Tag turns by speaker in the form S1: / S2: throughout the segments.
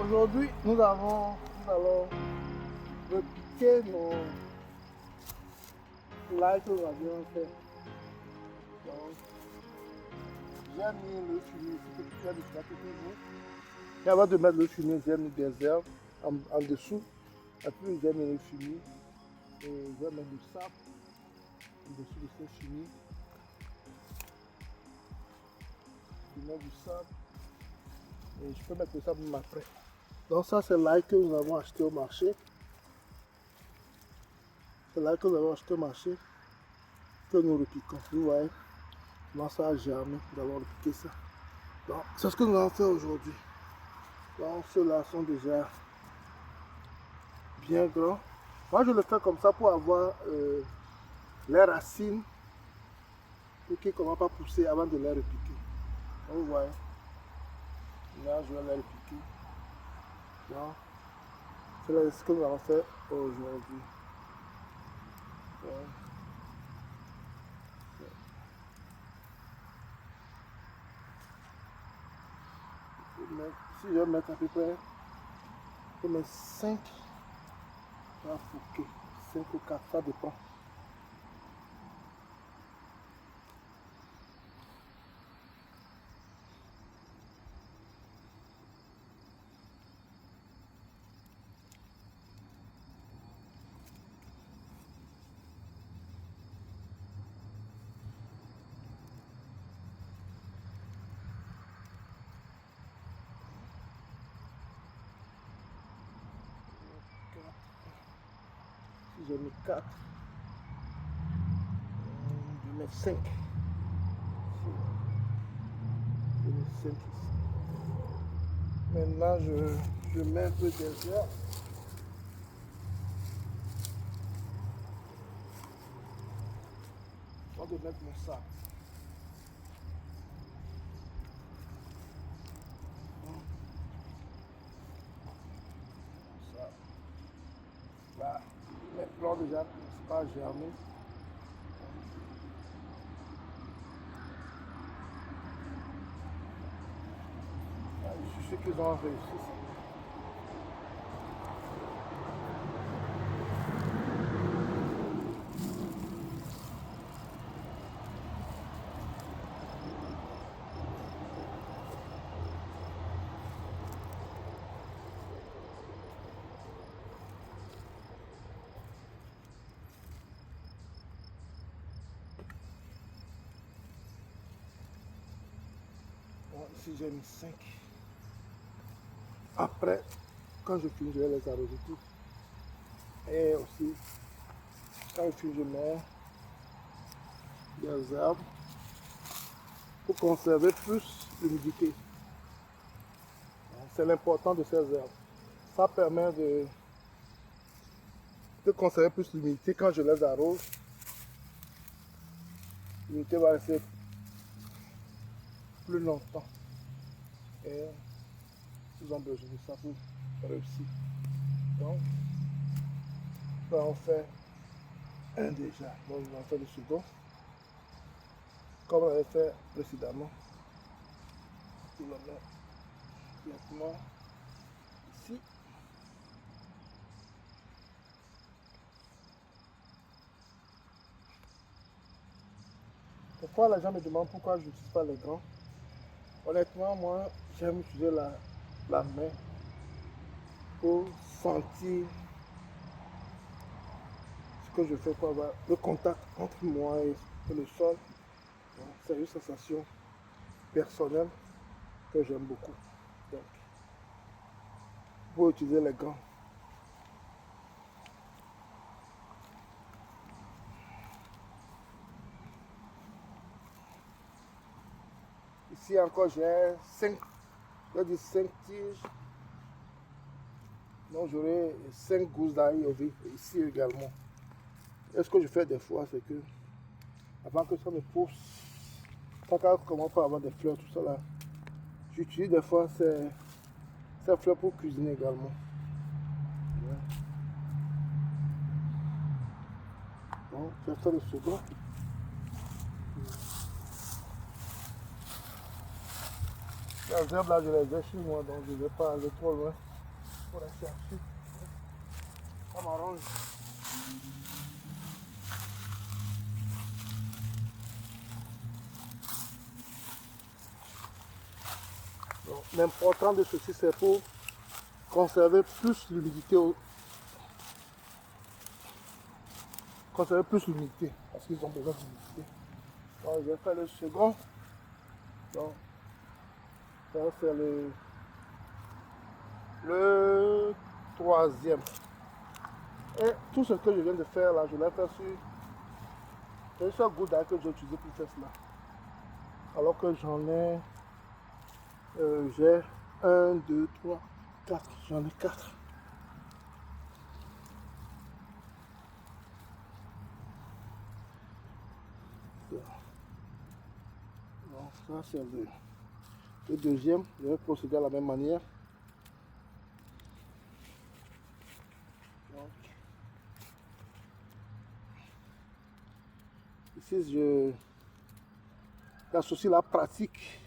S1: Aujourd'hui, nous allons repiquer nos lives que nous avions fait. Donc, j'ai mis le fumier ici que tu as déjà toujours. Et avant de mettre le fumier, j'ai mis des herbes en dessous. Et puis, j'ai mis le fumier. Et je vais mettre du sable en dessous de ce fumier. Je mets du sable. Et je peux mettre le sable même après. Donc ça c'est l'ail que nous avons acheté au marché. C'est l'ail que nous avons acheté au marché que nous repiquons. Vous voyez comment ça a germé d'avoir repiqué ça. Donc c'est ce que nous allons faire aujourd'hui. Donc ceux-là sont déjà bien grands. Moi je le fais comme ça pour avoir les racines pour qu'ils ne commencent pas à pousser avant de les repiquer. Donc vous voyez. Là je vais les repiquer. Donc c'est ce que nous allons faire aujourd'hui. Si je vais mettre à peu près, je vais mettre 5 à fouquer, 5 ou 4, ça dépend. Si je mets 4, je mets 5. Je mets 5 ici. Maintenant, je mets un peu des herbes. Je vais mettre mon sac. Ça. Là, les plants déjà ne sont pas germés. Je suis sûr qu'ils ont réussi. Bon, ici j'ai mis 5. Après, quand je finis, je vais les arroser tous. Et aussi, quand je finis, je mets des herbes pour conserver plus l'humidité. C'est l'important de ces herbes. Ça permet de conserver plus l'humidité quand je les arrose. L'humidité va rester plus longtemps. Et ils ont besoin de ça pour réussir. Donc, là on fait un déjà. Donc, on va faire le second. Comme on avait fait précédemment. Je le mets directement ici. Parfois, les gens me demandent pourquoi je n'utilise pas les gants. Honnêtement, moi, j'aime utiliser la main pour sentir ce que je fais pour avoir le contact entre moi et le sol. C'est une sensation personnelle que j'aime beaucoup. Donc, pour utiliser les gants. Ici encore, j'ai 5 tiges. Donc, j'aurai 5 gousses d'ail au vif ici également. Et ce que je fais des fois, c'est que avant que ça me pousse, quand on commence à avoir des fleurs, tout ça là, j'utilise des fois ces fleurs pour cuisiner également. Donc, je vais faire le second. Les herbes là, je les ai chez moi, donc je ne vais pas aller trop loin pour les chercher. Ça m'arrange. L'important de ceci, c'est pour conserver plus l'humidité. Conserver plus l'humidité, parce qu'ils ont besoin d'humidité. Donc, je vais faire le second. Donc, ça va faire le troisième. Et tout ce que je viens de faire là, je l'ai fait sur le seul goutte d'ail que j'ai utilisé pour faire cela. Alors que j'en ai, j'ai 1, 2, 3, 4. J'en ai 4. Donc ça c'est le deuxième. Je vais procéder à la même manière. Donc, ici j'associe la pratique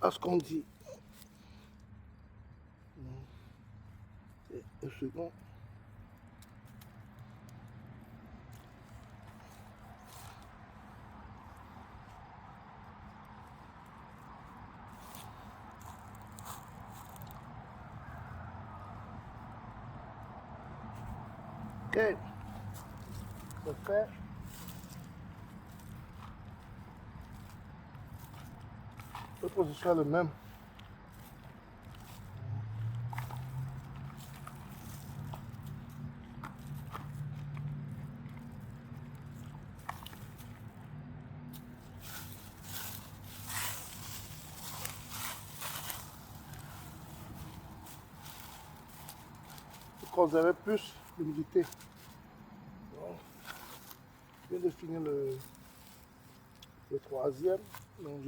S1: à ce qu'on dit. Et le second. Ok, c'est fait. La position est le même. Pour conserver plus l'humidité. Je viens de finir le troisième, donc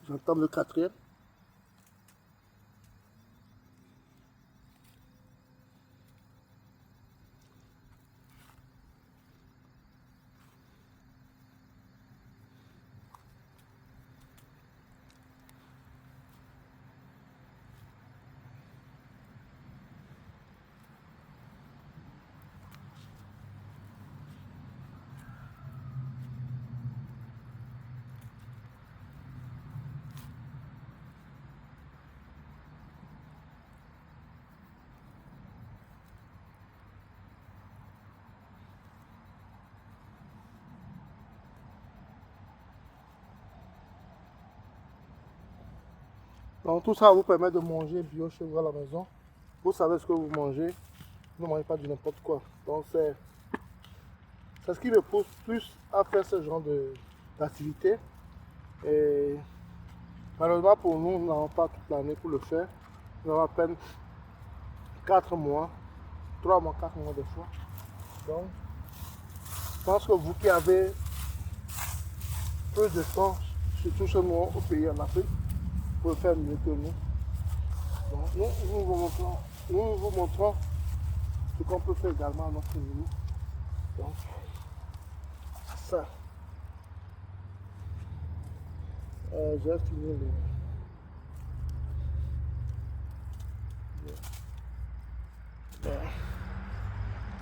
S1: j'entame le quatrième. Donc tout ça vous permet de manger bio chez vous à la maison. Vous savez ce que vous mangez. Vous ne mangez pas du n'importe quoi. Donc c'est ce qui me pousse plus à faire ce genre d'activité. Et malheureusement pour nous, nous n'avons pas toute l'année pour le faire. Nous avons à peine 4 mois, 3 mois, 4 mois des fois. Donc je pense que vous qui avez plus de temps, surtout chez nous au pays en Afrique, pour faire mieux que nous. Donc, nous vous montrons ce qu'on peut faire également à notre niveau. Donc, ça. J'ai fini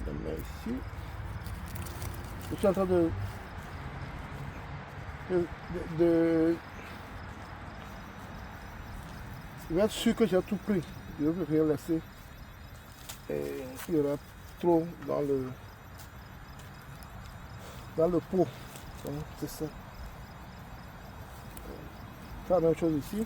S1: le mets ici. Je suis en train de je vais être sûr que j'ai tout pris. Je ne veux rien laisser. Et il y aura trop dans le pot. Donc c'est ça. La même chose ici.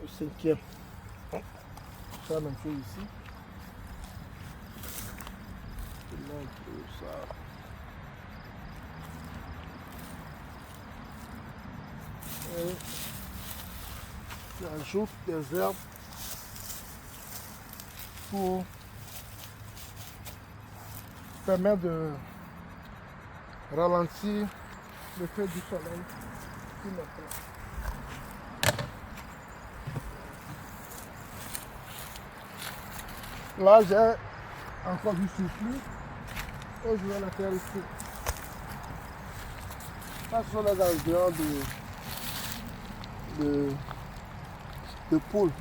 S1: Le cinquième. C'est la même chose ici. Ça. Et j'ajoute des herbes pour permet de ralentir l'effet du soleil sur nos plantes. Là, j'ai encore du surplus et je vais la faire ici. Ça sont les environs de poules.